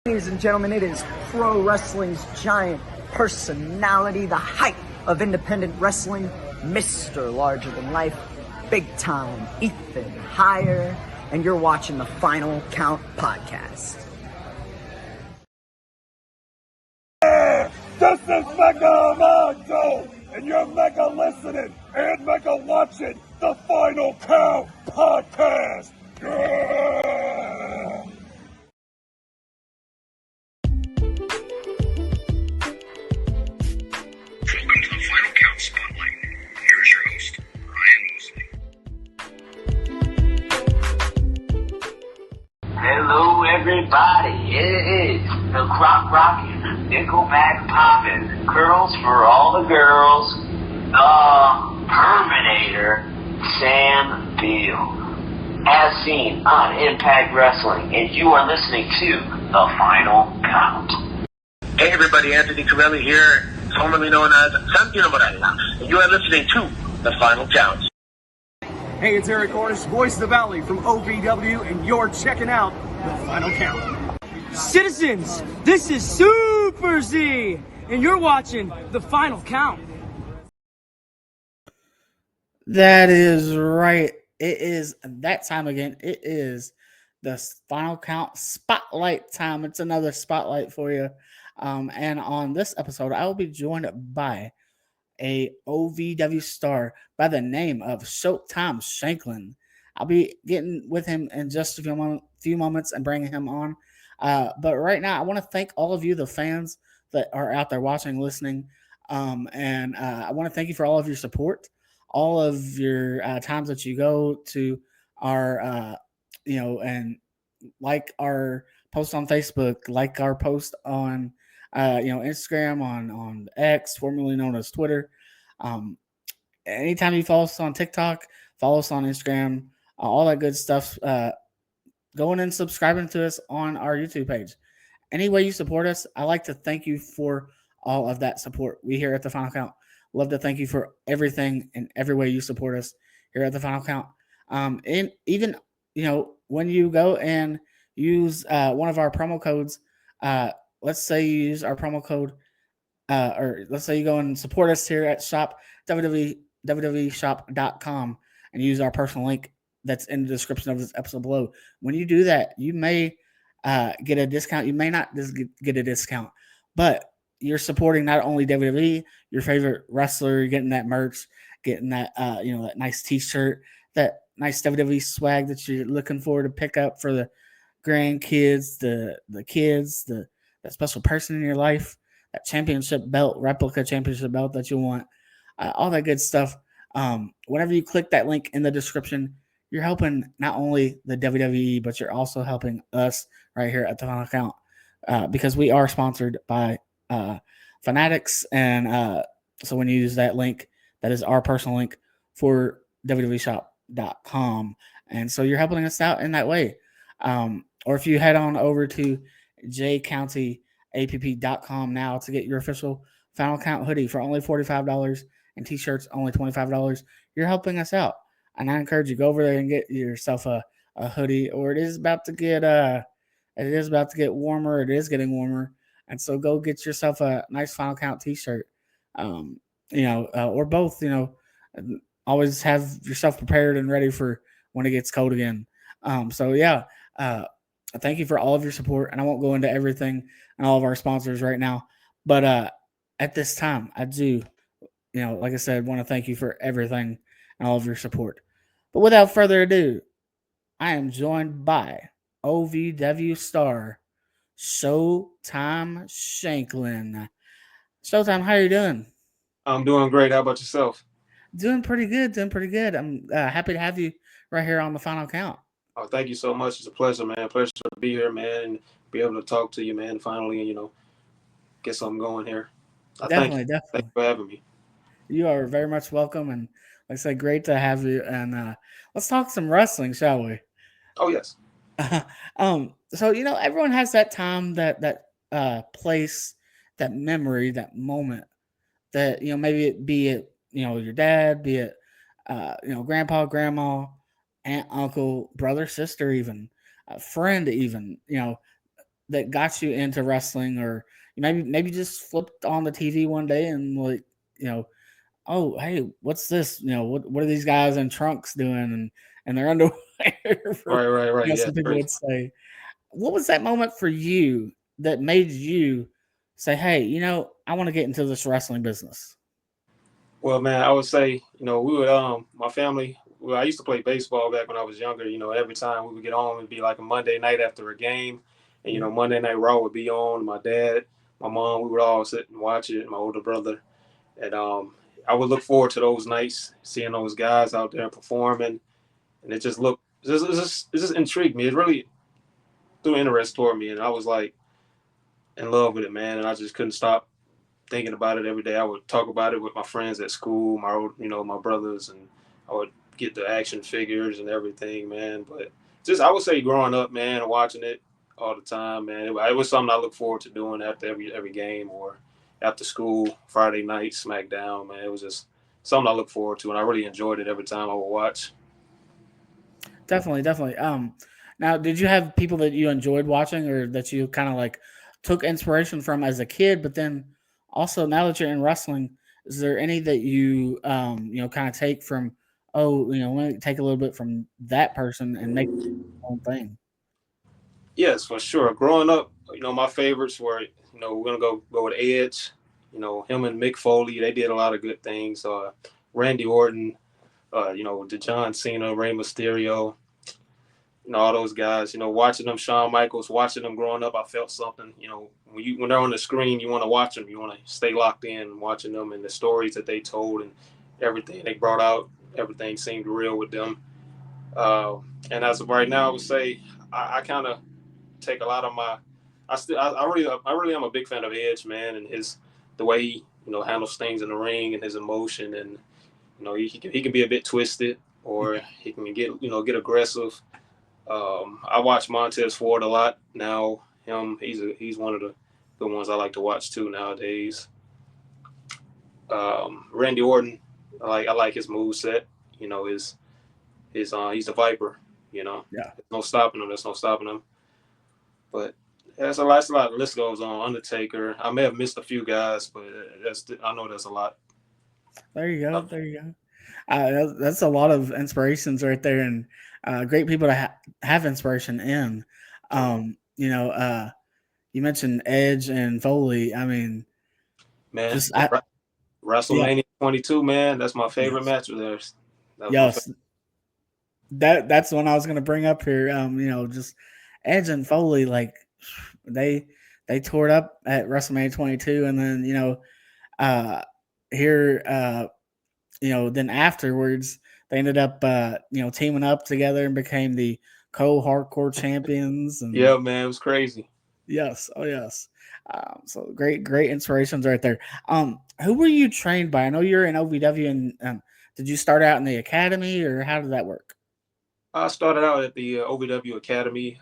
Ladies and gentlemen, it is pro wrestling's giant personality, the height of independent wrestling, Mr. Larger Than Life, big time Ethan Higher, and you're watching the Final Count podcast. This is Mega Mondo, and you're Mega listening and Mega watching the Final Count podcast. Yeah! Welcome to the Final Count Spotlight. Here's your host, Ryan Mosley. Hello, everybody. It is the Crop Rockin', Nickelback Poppin', Curls for All the Girls, the Terminator, Sam Beal, as seen on Impact Wrestling, and you are listening to the Final Count. Hey everybody, Anthony Corelli here, formerly known as Santino Morella, and you are listening to the Final Count. Hey, it's Eric Ortiz, voice of the Valley from OVW, and you're checking out the Final Count. Citizens, this is Super Z, and you're watching the Final Count. That is right. It is that time again. It is the Final Count Spotlight time. It's another spotlight for you. And on this episode, I will be joined by a OVW star by the name of Showtime Shanklin. I'll be getting with him in just a few moments and bringing him on. But right now, I want to thank all of you, the fans that are out there watching, listening. And I want to thank you for all of your support, all of your times that you go to our, and like our post on Facebook, like our post on, Instagram, on X, formerly known as Twitter. Anytime you follow us on TikTok, follow us on Instagram, all that good stuff. Going and subscribing to us on our YouTube page. Any way you support us, I like to thank you for all of that support. We here at the Final Count love to thank you for everything and every way you support us here at the Final Count. And even, when you go and use one of our promo codes, let's say you use our promo code, or let's say you go and support us here at shop www.shop.com and use our personal link that's in the description of this episode below. When you do that, you may get a discount. You may not just get a discount, but you're supporting not only WWE, your favorite wrestler, you're getting that merch, getting that, that nice t-shirt, that nice WWE swag that you're looking forward to pick up for the grandkids, the kids, that special person in your life, that championship belt, replica championship belt that you want, all that good stuff. Whenever you click that link in the description, you're helping not only the WWE, but you're also helping us right here at the Final Count, because we are sponsored by Fanatics. And so when you use that link, that is our personal link for www.shop.com. And so you're helping us out in that way. Or if you head on over to jcountyapp.com now to get your official Final Count hoodie for only $45 and t-shirts only $25, you're helping us out. And I encourage you, go over there and get yourself a hoodie, or it is about to get warmer. It is getting warmer. And so go get yourself a nice Final Count t-shirt, or both, always have yourself prepared and ready for when it gets cold again. Thank you for all of your support. And I won't go into everything and all of our sponsors right now, but at this time, I do, like I said, want to thank you for everything and all of your support. But without further ado, I am joined by OVW star Showtime Shanklin. Showtime, how are you doing? I'm doing great. How about yourself? Doing pretty good. I'm happy to have you right here on the Final Count. Oh, thank you so much. It's a pleasure, man. Pleasure to be here, man, and be able to talk to you, man, finally, and, get something going here. Definitely. Thank you for having me. You are very much welcome, and like I said, great to have you. And let's talk some wrestling, shall we? Oh, yes. So everyone has that time, that place, that memory, that moment that maybe it be it your dad, be it grandpa, grandma, aunt, uncle, brother, sister, even a friend, even that got you into wrestling, or maybe just flipped on the TV one day and like, oh, hey, what's this? What are these guys in trunks doing and their underwear? Right. Yeah, Some people crazy. would say. What was that moment for you that made you say, hey, I want to get into this wrestling business? Well, man, I would say, we would my family. Well, I used to play baseball back when I was younger. Every time we would get home, it'd be like a Monday night after a game, and Monday Night Raw would be on. My dad, my mom, we would all sit and watch it. My older brother, and I would look forward to those nights, seeing those guys out there performing, and it just intrigued me. It really threw interest toward me, and I was like in love with it, man. And I just couldn't stop thinking about it every day. I would talk about it with my friends at school, my brothers, and I would get the action figures and everything, man. But just I would say growing up, man, watching it all the time, man, it was something I look forward to doing after every game or after school, Friday night, SmackDown, man. It was just something I look forward to, and I really enjoyed it every time I would watch. Definitely. Now, did you have people that you enjoyed watching, or that you kind of like took inspiration from as a kid? But then also, now that you're in wrestling, is there any that you kind of take from? Oh, let me take a little bit from that person and make it your own thing. Yes, for sure. Growing up, my favorites were, we're gonna go with Edge. Him and Mick Foley, they did a lot of good things. Randy Orton, the John Cena, Rey Mysterio, all those guys. Watching them, Shawn Michaels, watching them growing up, I felt something. When they're on the screen, you want to watch them. You want to stay locked in, watching them and the stories that they told and everything they brought out. Everything seemed real with them. Uh, and as of right now, I would say I kind of take a lot of my. I really am a big fan of Edge, man, and the way he handles things in the ring and his emotion, and he can be a bit twisted, or he can get aggressive. I watch Montez Ford a lot now. He's one of the good ones I like to watch too nowadays. Randy Orton, I like his move set. He's a Viper. Yeah. There's no stopping him. There's no stopping him. But that's a lot. The list goes on. Undertaker. I may have missed a few guys, but I know there's a lot. There you go. That's a lot of inspirations right there, and great people to have inspiration in. You mentioned Edge and Foley. I mean, Man, just WrestleMania 22, man. That's my favorite match of theirs. Yes, that's the one I was going to bring up here. Just Edge and Foley, like they tore it up at WrestleMania 22, and then then afterwards they ended up teaming up together and became the co-hardcore champions. And yeah, man, it was crazy. yes, oh yes. So great inspirations right there. Who were you trained by? I know you're in OVW, and did you start out in the academy, or how did that work? I started out at the OVW Academy.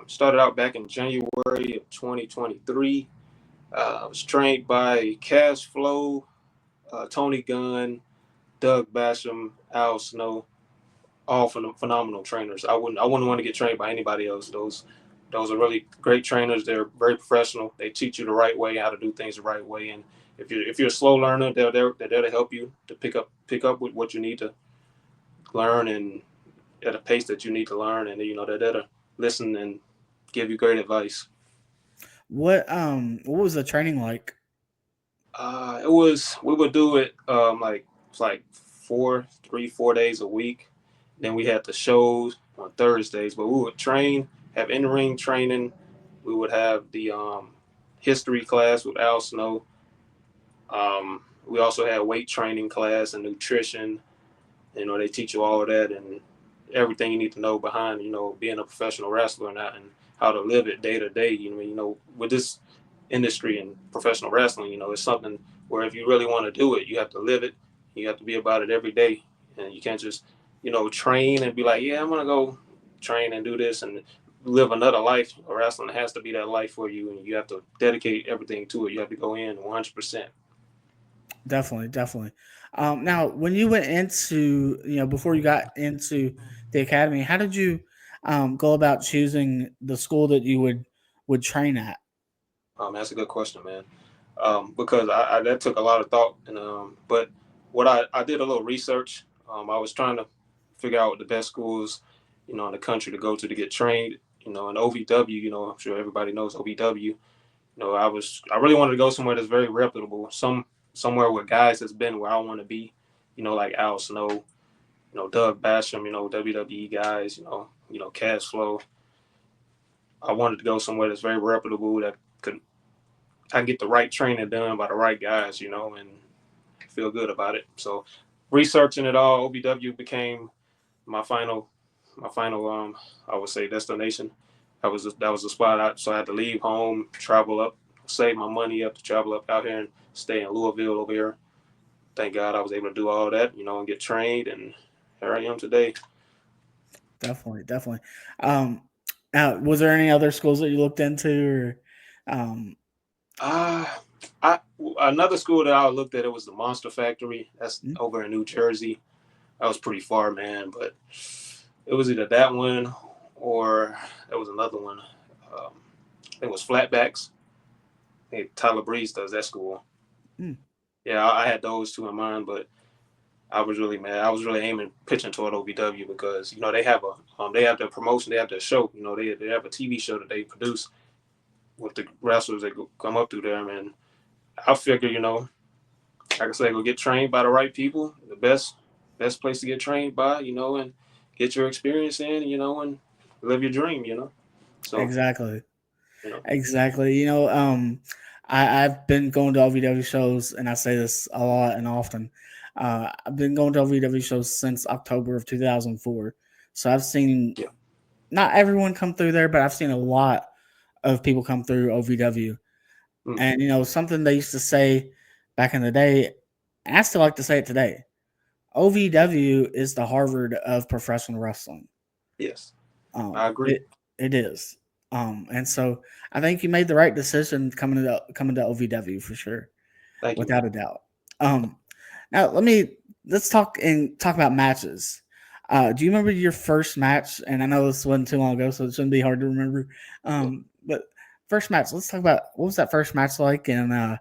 Started out back in January of 2023. I was trained by Cash Flow, Tony Gunn, Doug Basham, Al Snow, all phenomenal trainers. I wouldn't want to get trained by anybody else. Those are really great trainers. They're very professional. They teach you the right way, how to do things the right way. And if you're a slow learner, they're there to help you to pick up with what you need to learn, and at a pace that you need to learn. And they're there to listen and give you great advice. What was the training like? We would do it like 4 days a week. Then we had the shows on Thursdays, but we would have in-ring training. We would have the history class with Al Snow. We also had weight training class and nutrition. They teach you all of that and everything you need to know behind, being a professional wrestler and how to live it day to day. With this industry and professional wrestling, it's something where if you really want to do it, you have to live it. You have to be about it every day, and you can't just train and be like, yeah, I'm gonna go train and do this and live another life. Wrestling has to be that life for you, and you have to dedicate everything to it. You have to go in 100%. Definitely. Now, when you went into, before you got into the academy, how did you go about choosing the school that you would would train at? That's a good question, man. Because I that took a lot of thought, and but what I did a little research. I was trying to figure out the best schools, in the country to go to get trained. In OVW, I'm sure everybody knows OVW. I really wanted to go somewhere that's very reputable, somewhere where guys has been where I want to be. Like Al Snow, Doug Basham, WWE guys, Cash Flow. I wanted to go somewhere that's very reputable that I can get the right training done by the right guys, and feel good about it. So researching it all, OVW became my final I would say destination. That was the spot. So I had to leave home, travel up, save my money up to travel up out here and stay in Louisville over here. Thank God I was able to do all that, and get trained, and here I am today. Definitely. Was there any other schools that you looked into, or? Another school that I looked at, it was the Monster Factory. That's over in New Jersey. That was pretty far, man, but it was either that one or there was another one. I think it was Flatbacks. I think Tyler Breeze does that school. Yeah, I had those two in mind, but I was really mad. I was really aiming pitching toward OVW because they have their promotion, they have their show. They have a TV show that they produce with the wrestlers that come up through there, man. I figure, like I said, go get trained by the right people. The best place to get trained by, and get your experience in, and live your dream, So Exactly. Exactly. I've been going to OVW shows, and I say this a lot and often. I've been going to OVW shows since October of 2004. So I've seen not everyone come through there, but I've seen a lot of people come through OVW. And, something they used to say back in the day, and I still like to say it today, OVW is the Harvard of professional wrestling. Yes, I agree. It is. And so I think you made the right decision coming to OVW for sure. Thank you. Without a doubt. Now let's talk about matches. Do you remember your first match? And I know this wasn't too long ago, so it shouldn't be hard to remember. But first match, let's talk about what was that first match like, and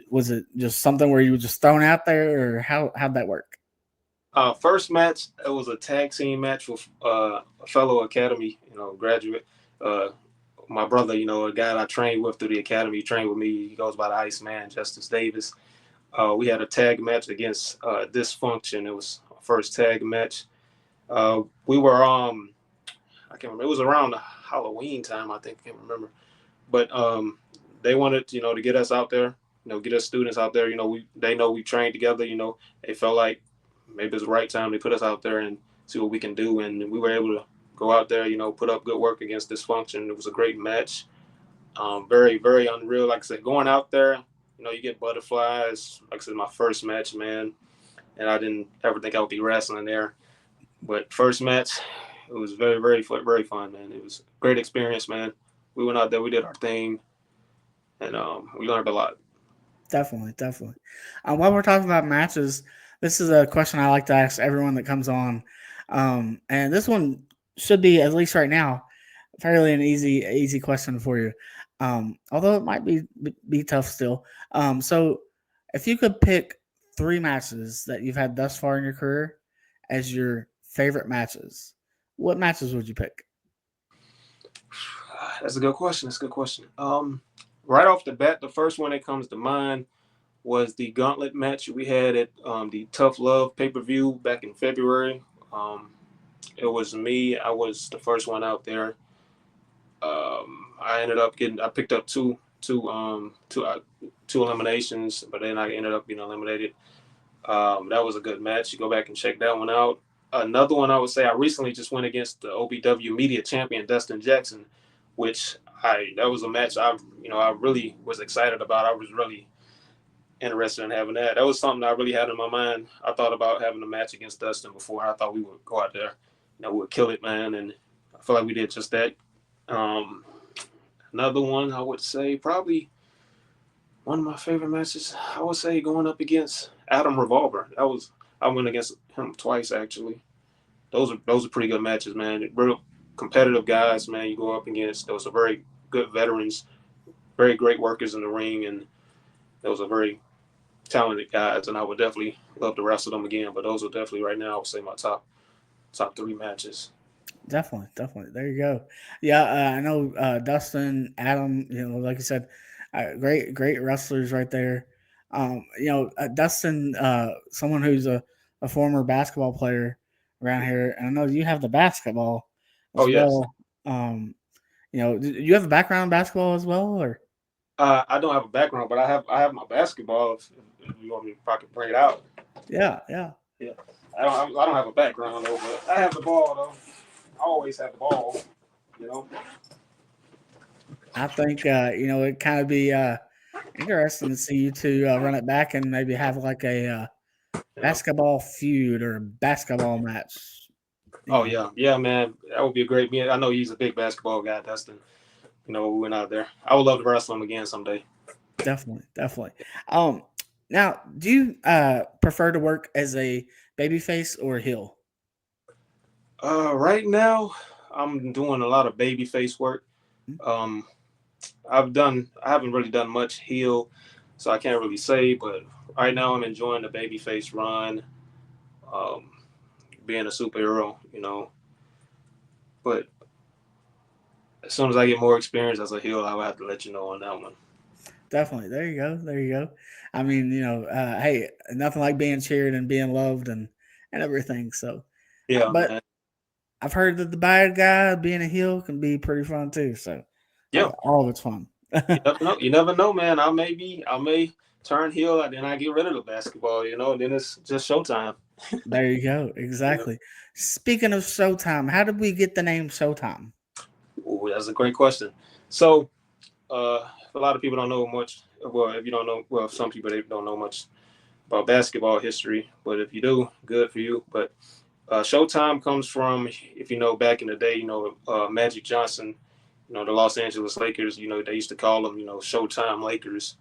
was it just something where you were just thrown out there, or how'd that work? First match, it was a tag team match with a fellow academy, graduate. My brother, a guy that I trained with through the academy, trained with me. He goes by the Iceman, Justice Davis. We had a tag match against Dysfunction. It was our first tag match. We were I can't remember. It was around Halloween time, I think. I can't remember. But they wanted, to get us out there, get us students out there. They know we trained together. They felt like maybe it's the right time to put us out there and see what we can do. And we were able to go out there, put up good work against Dysfunction. It was a great match. Very, very unreal. Like I said, going out there, you get butterflies. Like I said, my first match, man. And I didn't ever think I would be wrestling there. But first match, it was very, very, very fun, man. It was a great experience, man. We went out there, we did our thing, and we learned a lot. Definitely. While we're talking about matches, this is a question I like to ask everyone that comes on. And this one should be, at least right now, fairly an easy question for you. Although it might be tough still. So if you could pick 3 matches that you've had thus far in your career as your favorite matches, what matches would you pick? That's a good question. Right off the bat, the first one that comes to mind was the gauntlet match we had at the Tough Love pay-per-view back in February. It was me. I was the first one out there. I ended up I picked up two eliminations, but then I ended up being eliminated. That was a good match. You go back and check that one out. Another one I would say, I recently just went against the OVW media champion, Dustin Jackson, which that was a match I really was excited about. I was really interested in having that. That was something I really had in my mind. I thought about having a match against Dustin before. I thought we would go out there, we would kill it, man. And I feel like we did just that. Another one I would say, probably one of my favorite matches, I would say going up against Adam Revolver. I went against him twice, actually. Those are pretty good matches, man. Real competitive guys, man. You go up against. Those are very good veterans, very great workers in the ring, and those are very talented guys. And I would definitely love to wrestle them again. But those are definitely right now, I would say, my top 3 matches. Definitely, definitely. There you go. Yeah, I know Dustin, Adam. Like you said, great wrestlers right there. Dustin, someone who's a former basketball player around here, and I know you have the basketball Oh as yes. well. Do you have a background in basketball as well, or? I don't have a background, but I have my basketball. If you want me, if I can bring it out. Yeah. Yeah. I don't have a background though, but I have the ball though. I always have the ball. You know. I think it'd kind of be interesting to see you two run it back and maybe have like a basketball feud or basketball match. Oh yeah, man. That would be a great. I know he's a big basketball guy, Dustin. We went out there. I would love to wrestle him again someday. Definitely. Now, do you prefer to work as a babyface or a heel? Right now, I'm doing a lot of babyface work. Um, I haven't really done much heel, so I can't really say. But right now, I'm enjoying the babyface run, um, being a superhero. But as soon as I get more experience as a heel, I will have to let you know on that one. Definitely. There you go. I mean, hey, nothing like being cheered and being loved and everything. So, Yeah, but man. I've heard that the bad guy being a heel can be pretty fun too. So, Yeah, all of it's fun. you never know, man. I may turn heel and then I get rid of the basketball. And then it's just showtime. There you go. Exactly. Speaking of Showtime, how did we get the name Showtime? Ooh, that's a great question. So, a lot of people don't know much. Well, if you don't know, well, some people they don't know much about basketball history. But if you do, good for you. But Showtime comes from, if you know, back in the day, Magic Johnson, the Los Angeles Lakers. They used to call them, Showtime Lakers.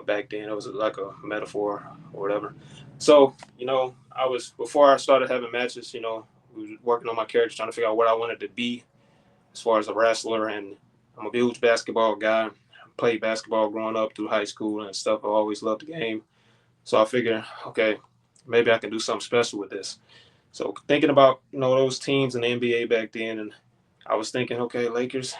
Back then, it was like a metaphor or whatever. So, before I started having matches, we were working on my character, trying to figure out what I wanted to be as far as a wrestler. And I'm a huge basketball guy. Played basketball growing up through high school and stuff. I always loved the game. So I figured, okay, maybe I can do something special with this. So thinking about, those teams in the NBA back then, and I was thinking, okay, Lakers,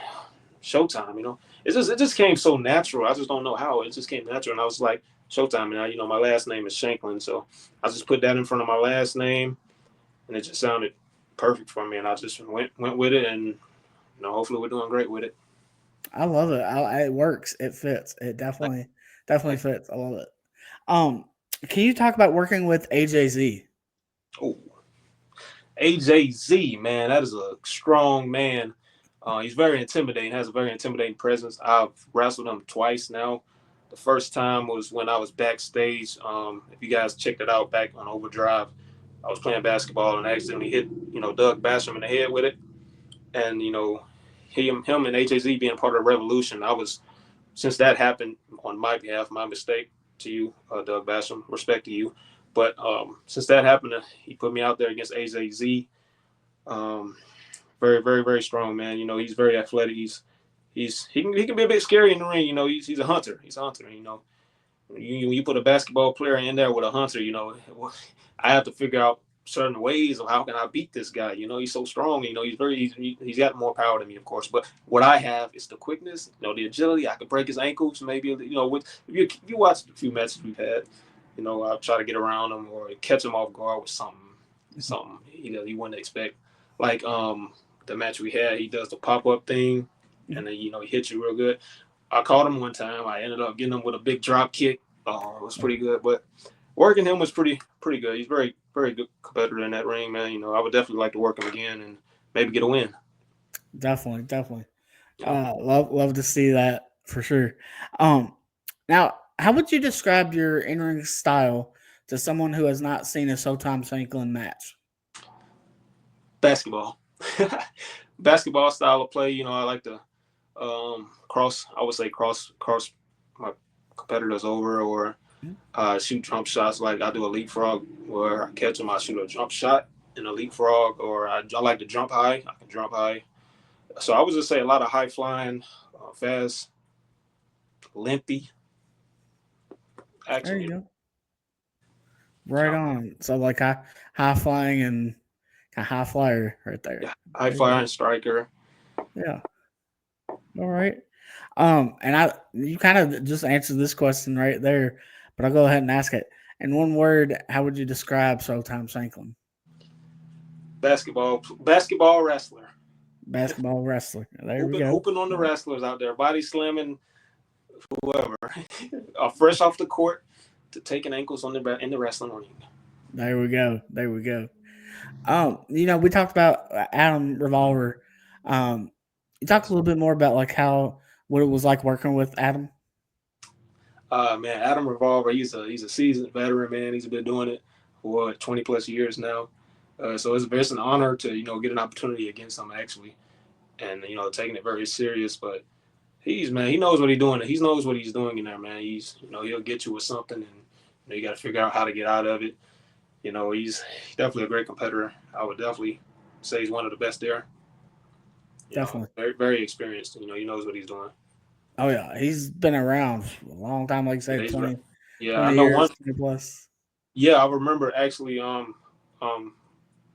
Showtime, it just came so natural. I just don't know how. It just came natural. And I was like, Showtime. And my last name is Shanklin. So I just put that in front of my last name, and it just sounded perfect for me. And I just went with it, and hopefully we're doing great with it. I love it. It works. It fits. It definitely fits. I love it. Can you talk about working with AJZ? Oh, AJZ, man, that is a strong man. He's very intimidating, has a very intimidating presence. I've wrestled him twice now. The first time was when I was backstage. If you guys checked it out back on Overdrive, I was playing basketball and accidentally hit, Doug Basham in the head with it. And, him and AJZ being part of the Revolution, since that happened on my behalf, my mistake to you, Doug Basham, respect to you. But since that happened, he put me out there against AJZ. Very, very, very strong, man. He's very athletic. He can be a bit scary in the ring. He's a hunter. He's a hunter. You put a basketball player in there with a hunter. I have to figure out certain ways of how can I beat this guy. He's so strong. He's got more power than me, of course. But what I have is the quickness. The agility. I can break his ankles. Maybe if you watch a few matches we've had. I'll try to get around him or catch him off guard with something he wouldn't expect. Like the match we had, he does the pop-up thing, and then he hits you real good. I caught him one time. I ended up getting him with a big drop kick. It was pretty good, but working him was pretty good. He's very, very good competitor in that ring, man. I would definitely like to work him again and maybe get a win. Definitely. Love to see that for sure. Now, how would you describe your in-ring style to someone who has not seen a Showtime Shanklin match? Basketball. Basketball style of play. I like to cross. I would say cross my competitors over or shoot jump shots. Like I do a leapfrog where I catch them. I shoot a jump shot and a leapfrog, or I like to jump high. I can jump high. So I would just say a lot of high flying, fast, lengthy. There Actually, you go. Right on. So like high flying and a high flyer right there. yeah, high flying striker. Yeah. All right. And you kind of just answered this question right there, but I'll go ahead and ask it. In one word, how would you describe Showtime Shanklin? Basketball wrestler. Basketball wrestler. There we Hooping, go. hooping on the wrestlers out there, body slamming whoever, fresh off the court to taking ankles on in the wrestling ring. There we go. There we go. We talked about Adam Revolver. You talk a little bit more about like what it was like working with Adam. Man, Adam Revolver, he's a seasoned veteran, man. He's been doing it for 20 plus years now. So it's an honor to get an opportunity against him actually, and taking it very serious. But he knows what he's doing. He knows what he's doing in there, man. He'll get you with something, and you got to figure out how to get out of it. He's definitely a great competitor. I would definitely say he's one of the best there. Definitely. Very, very experienced. He knows what he's doing. Oh yeah, he's been around for a long time. Like I said, 20, yeah, 20 I know years, 20 plus. Yeah, I remember actually.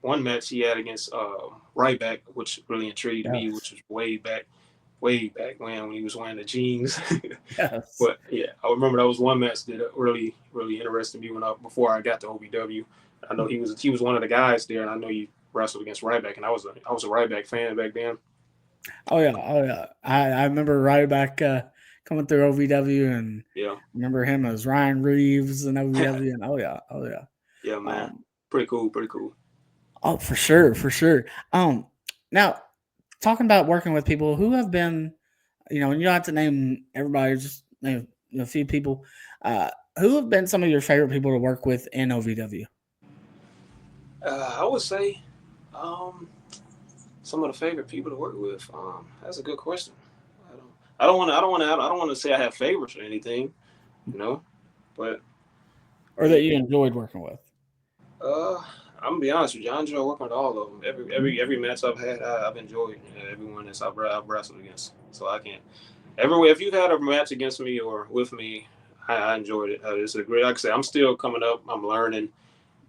One match he had against Ryback, which really intrigued me, which was way back when he was wearing the jeans. Yes. But yeah, I remember that was one match that really, really interested me before I got to OVW. I know he was one of the guys there, and I know he wrestled against Ryback, and I was a Ryback fan back then. Oh yeah. I remember Ryback coming through OVW, and remember him as Ryan Reeves and OVW, and oh yeah. Yeah, man, pretty cool. Oh, for sure. Now talking about working with people who have been, and you don't have to name everybody, just name a few people. Who have been some of your favorite people to work with in OVW? I would say, some of the favorite people to work with. That's a good question. I don't want to say I have favorites or anything, but or that you enjoyed working with. I'm gonna be honest with you. I enjoy working with all of them. Every match I've had, I've enjoyed. Everyone that I've wrestled against. So I can't. Everywhere, if you've had a match against me or with me, I enjoyed it. It's a great. Like I said, I'm still coming up. I'm learning,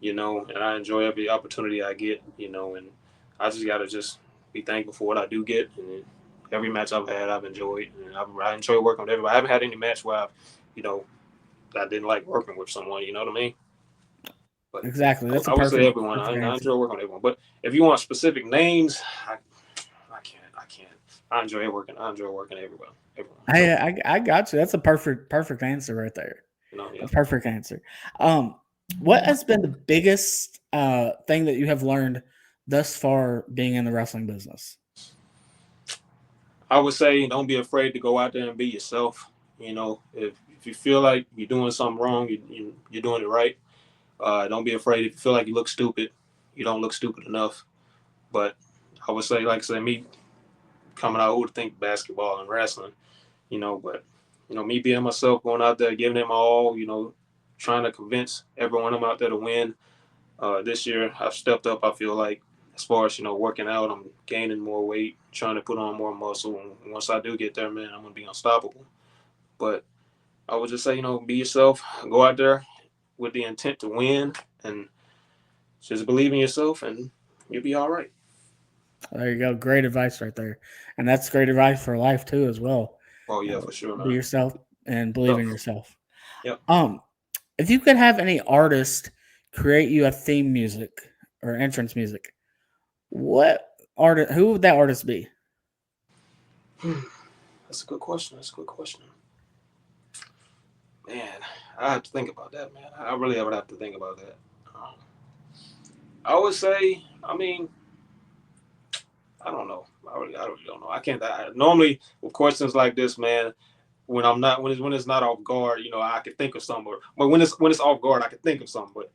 and I enjoy every opportunity I get, and I just gotta be thankful for what I do get. And every match I've had, I've enjoyed, and I enjoy working with everybody. I haven't had any match where I didn't like working with someone. You know what I mean? But exactly. That's I would say everyone. I enjoy working with everyone. But if you want specific names, I can't. I enjoy working everywhere. I got you. That's a perfect answer right there. Yeah. A perfect answer. What has been the biggest thing that you have learned thus far being in the wrestling business? I would say don't be afraid to go out there and be yourself. If you feel like you're doing something wrong, you're doing it right. Don't be afraid. If you feel like you look stupid, you don't look stupid enough. But I would say, like I said, me coming out, who would think basketball and wrestling, but, me being myself, going out there, giving them all, trying to convince everyone I'm out there to win. This year, I've stepped up, I feel like, as far as, working out, I'm gaining more weight, trying to put on more muscle. And once I do get there, man, I'm going to be unstoppable. But I would just say, be yourself, go out there with the intent to win, and just believe in yourself, and you'll be all right. There you go. Great advice right there. And that's great advice for life too, as well. Oh yeah, for sure, man. Be yourself and believe in yourself. Yep. If you could have any artist create you a theme music or entrance music, who would that artist be? That's a good question. Man, I have to think about that, man. I really would have to think about that. I would say, I don't know. I really don't know. I can't. Normally, with questions like this, man, when it's not off guard, I can think of something. But when it's off guard, I can think of something. But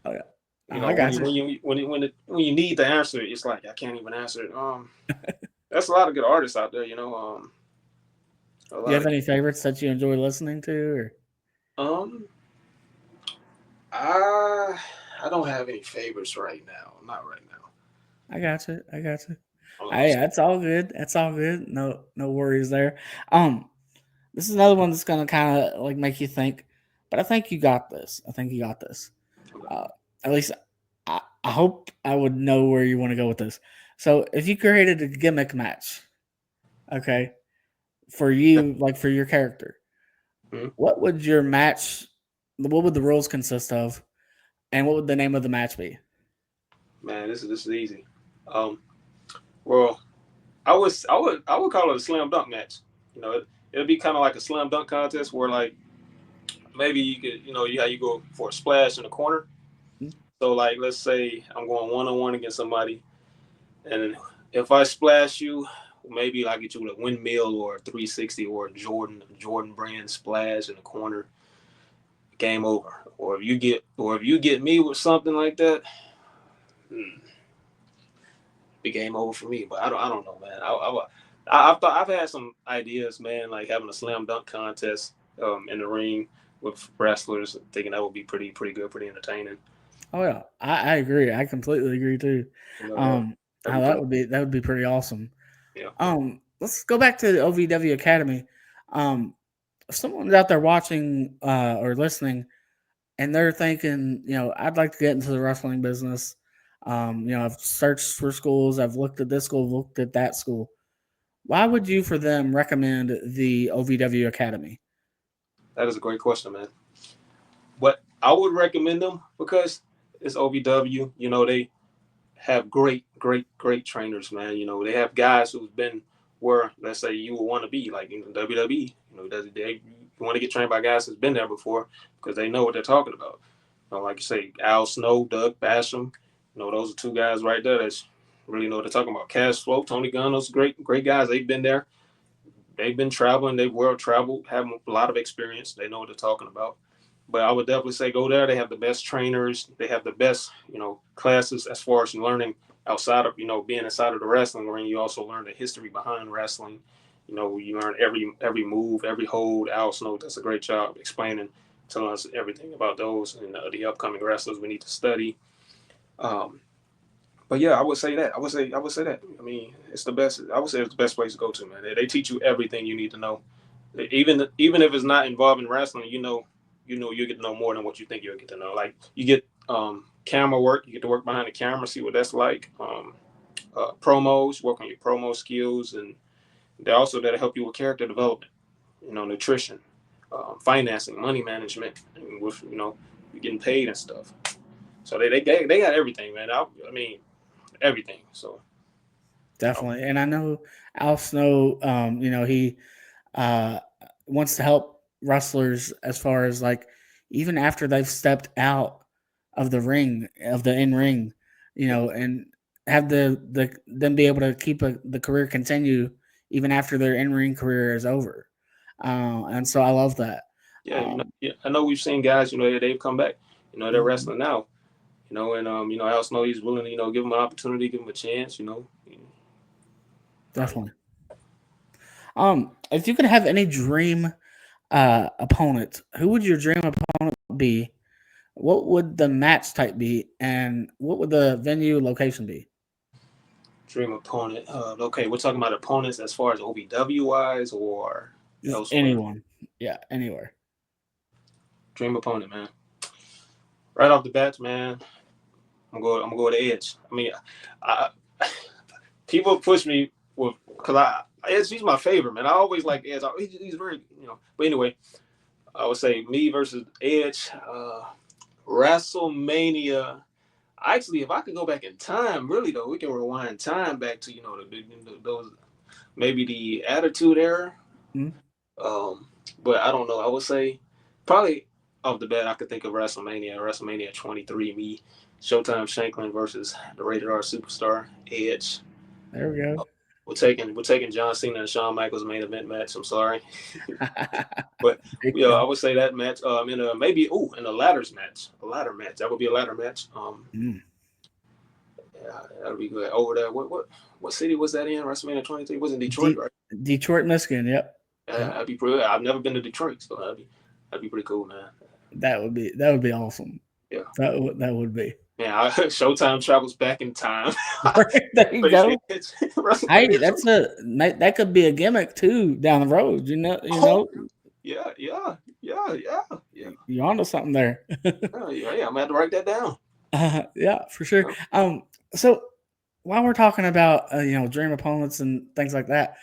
oh yeah, I got you. When you need the answer, it's like I can't even answer it. That's a lot of good artists out there, Do you have any favorites that you enjoy listening to? Or? I don't have any favorites right now. Not right now. I got you. Hey, that's all good. That's all good. No worries there. This is another one that's gonna kind of like make you think, but I think you got this. I think you got this. At least I hope I would know where you want to go with this. So, if you created a gimmick match, okay, for you, like for your character, Mhm. what would your match? What would the rules consist of, and what would the name of the match be? Man, this is easy. Um, well, I would call it a slam dunk match. You know, it'd be kind of like a slam dunk contest where like maybe you could, you go for a splash in the corner. Hmm? So like, let's say I'm going 1-on-1 against somebody, and if I splash you, maybe I get you with a windmill or a 360 or a Jordan brand splash in the corner. Game over. Or if you get me with something like that, be game over for me. But I don't know, man. I've had some ideas, man, like having a slam dunk contest in the ring with wrestlers, thinking that would be pretty good, pretty entertaining. Oh yeah, I agree. I completely agree too. You know, How that would be pretty awesome. yeah. Let's go back to the OVW Academy. If someone's out there watching or listening, and they're thinking, I'd like to get into the wrestling business. I've searched for schools. I've looked at this school, looked at that school. Why would you, for them, recommend the OVW Academy? That is a great question, man. But I would recommend them because it's OVW. They have great trainers, man. They have guys who've been where, let's say, you would want to be, like in the WWE. You want to get trained by guys that's been there before because they know what they're talking about. Like you say, Al Snow, Doug Basham. Those are two guys right there that really know what they're talking about. Cash Flow, Tony Gunn, those great guys. They've been there. They've been traveling. They've world traveled, have a lot of experience. They know what they're talking about. But I would definitely say go there. They have the best trainers. They have the best, classes as far as learning outside of, being inside of the wrestling ring. You also learn the history behind wrestling. You learn every move, every hold. Al Snow does a great job explaining, telling us everything about those and the upcoming wrestlers we need to study. But yeah, I would say that. I would say that. I mean, it's the best. I would say it's the best place to go to, man. They teach you everything you need to know. Even if it's not involving wrestling, you get to know more than what you think you'll get to know. Like you get camera work, you get to work behind the camera, see what that's like. Promos, work on your promo skills, and they're also there to help you with character development. Nutrition, financing, money management, and with you're getting paid and stuff. So they got everything, man. I mean everything. So Definitely, and I know Al Snow. He wants to help wrestlers as far as like even after they've stepped out of the ring of the in ring, and have them be able to keep the career continue even after their in ring career is over. And so I love that. yeah, I know we've seen guys, they've come back. They're wrestling now. And Al Snow, he's willing to, give them an opportunity, give them a chance. Definitely. If you could have any dream opponent, who would your dream opponent be? What would the match type be, and what would the venue location be? Dream opponent. Okay, we're talking about opponents as far as OVW wise or Just elsewhere. anyone, yeah, anywhere. Dream opponent, man. Right off the bat, man, I'm gonna go with Edge. I mean, people push me with because Edge. He's my favorite, man. I always like Edge. He's very, But anyway, I would say me versus Edge. WrestleMania. Actually, if I could go back in time, really though, we can rewind time back to those maybe the Attitude Era. Mm-hmm. But I don't know. I would say probably off the bat, I could think of WrestleMania 23. Me, Showtime Shanklin versus the Rated R Superstar Edge. There we go. We're taking John Cena and Shawn Michaels main event match. I'm sorry, but I would say that match. In a ladders match, a ladder match. That would be a ladder match. Yeah, that would be good. Over there, what city was that in? WrestleMania 23 was in Detroit, right? Detroit, Michigan. Yep. That'd be pretty. I've never been to Detroit, so that'd be pretty cool, man. That would be awesome. Yeah, that would be. Yeah, Showtime travels back in time. There you go. It's Hey, WrestleMania. that could be a gimmick too down the road. Oh, yeah, yeah, yeah, yeah, yeah. You're onto something there. Oh, yeah, yeah. I'm gonna have to write that down. Yeah, for sure. Yeah. So while we're talking about dream opponents and things like that,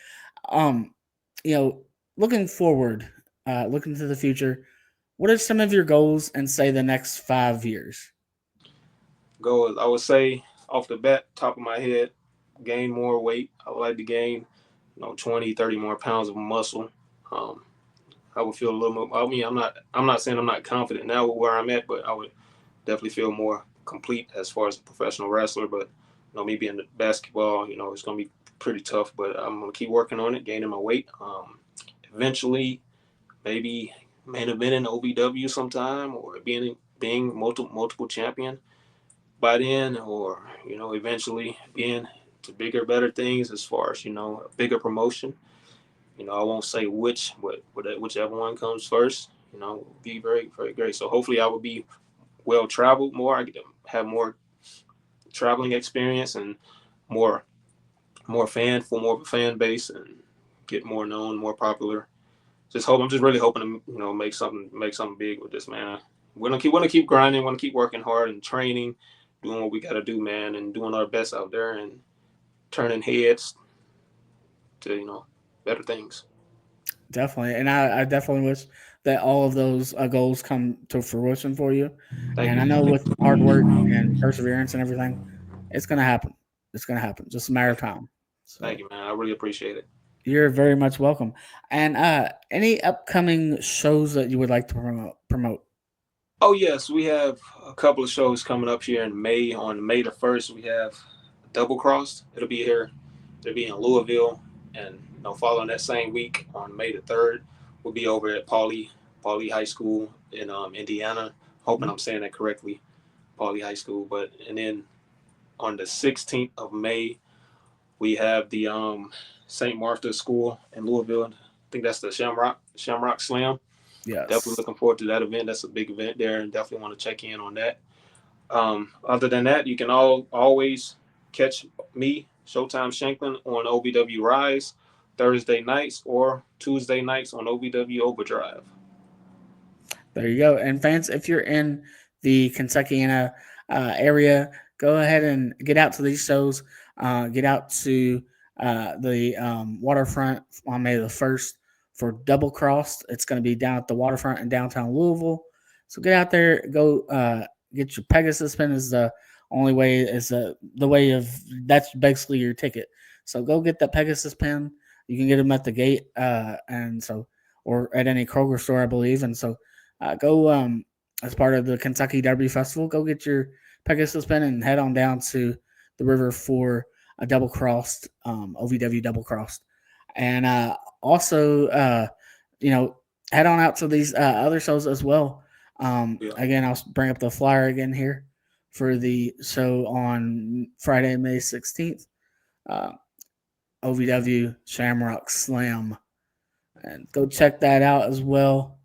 um, looking forward, looking to the future, what are some of your goals and say the next 5 years? Goals, I would say off the bat, top of my head, gain more weight. I would like to gain, 20, 30 more pounds of muscle. Um, I would feel a little more. I mean, I'm not saying I'm not confident now with where I'm at, but I would definitely feel more complete as far as a professional wrestler. But me being the basketball, it's gonna be pretty tough. But I'm gonna keep working on it, gaining my weight. Eventually, maybe main event in OVW sometime, or being multiple champion by then, or eventually being to bigger, better things as far as a bigger promotion. I won't say which, but whichever one comes first, will be very, very great. So hopefully, I will be well traveled more. I get to have more traveling experience and more more of a fan base, and get more known, more popular. I'm just really hoping to make something big with this, man. Want to keep grinding, want to keep working hard and training, doing what we got to do, man, and doing our best out there and turning heads to better things. Definitely, and I definitely wish that all of those goals come to fruition for you. Thank And I you. know with hard work and perseverance and everything, it's gonna happen. It's gonna happen. Just a matter of time. Thank So you, man. I really appreciate it. you're very much welcome. And any upcoming shows that you would like to promote? Oh yes, we have a couple of shows coming up here in May. On May the 1st, we have Double Crossed. It'll be here. It'll be in Louisville, and following that same week on May the 3rd, we'll be over at Pauley High School in Indiana. Hoping I'm saying that correctly, Pauley High School. But and then on the 16th of May, we have the St. Martha School in Louisville. I think that's the Shamrock Slam. Definitely Yes. looking forward to that event. That's a big event there, and definitely want to check in on that. Other than that, you can always catch me, Showtime Shanklin, on OVW Rise Thursday nights or Tuesday nights on OVW Overdrive. There you go. And fans, if you're in the Kentuckiana area, go ahead and get out to these shows. Get out to the waterfront on May the 1st for Double Crossed. It's going to be down at the waterfront in downtown Louisville. So get out there, go get your Pegasus pin. Is the only way, is the way of, that's basically your ticket. So go get that Pegasus pin. You can get them at the gate, or at any Kroger store, I believe. And so go as part of the Kentucky Derby Festival. Go get your Pegasus pin and head on down to the river for a double crossed OVW double crossed, and also head on out to these other shows as well. Yeah. Again, I'll bring up the flyer again here for the show on Friday, May 16th. OVW Shamrock Slam, and go check that out as well.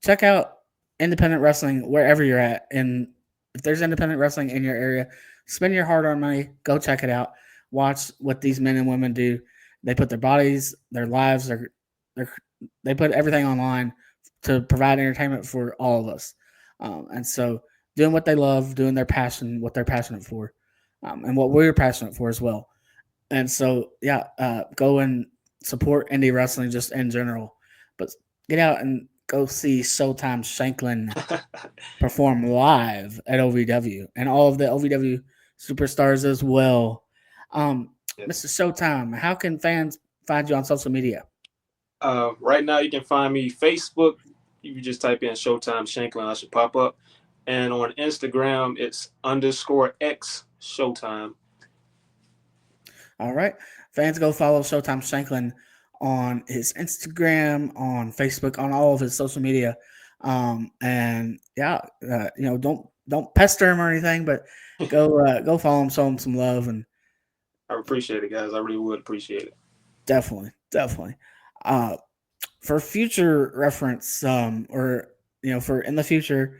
Check out independent wrestling wherever you're at. And if there's independent wrestling in your area, spend your hard-earned money. Go check it out. Watch what these men and women do. They put their bodies, their lives, they put everything online to provide entertainment for all of us. And so, doing what they love, doing their passion, what they're passionate for, and what we're passionate for as well. And so, go and support indie wrestling just in general. But get out and go see Showtime Shanklin perform live at OVW and all of the OVW superstars as well. Mr. Showtime, how can fans find you on social media? Right now, you can find me Facebook. You can just type in Showtime Shanklin. I should pop up. And on Instagram, it's _X Showtime. All right. Fans, go follow Showtime Shanklin on his Instagram, on Facebook, on all of his social media. Don't pester him or anything, but go follow him, show him some love, and I appreciate it, guys. I really would appreciate it. definitely. For future reference, for in the future,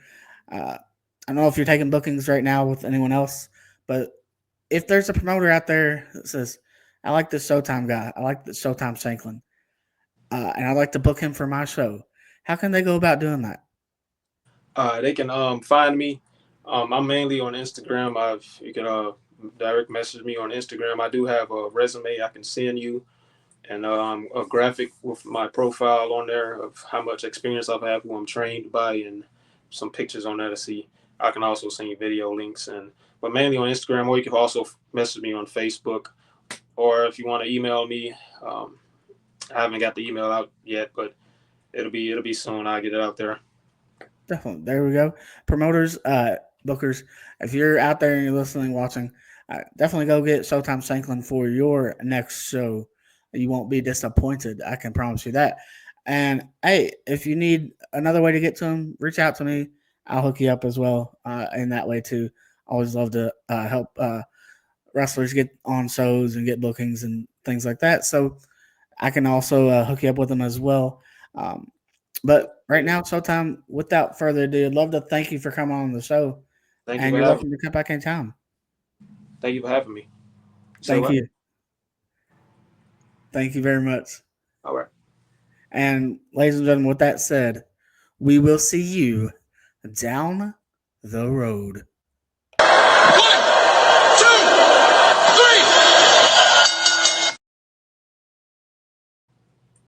I don't know if you're taking bookings right now with anyone else, but if there's a promoter out there that says, I like this Showtime guy, I like the Showtime Shanklin, and I'd like to book him for my show, how can they go about doing that? They can find me. I'm mainly on Instagram. You can direct message me on Instagram. I do have a resume I can send you, and a graphic with my profile on there of how much experience I've had, who I'm trained by, and some pictures on there to see. I can also send you video links, but mainly on Instagram, or you can also message me on Facebook, or if you want to email me. I haven't got the email out yet, but it'll be soon. I'll get it out there. Definitely. There we go. Promoters, bookers, if you're out there and you're listening, watching, definitely go get Showtime Shanklin for your next show. You won't be disappointed. I can promise you that. And hey, if you need another way to get to him, reach out to me. I'll hook you up as well in that way too. Always love to help wrestlers get on shows and get bookings and things like that. So I can also hook you up with them as well. But right now, Showtime, without further ado, I'd love to thank you for coming on the show. Thank you And for you're having welcome to come back anytime. Thank you for having me. Thank you. Thank you very much. All right. And ladies and gentlemen, with that said, we will see you down the road.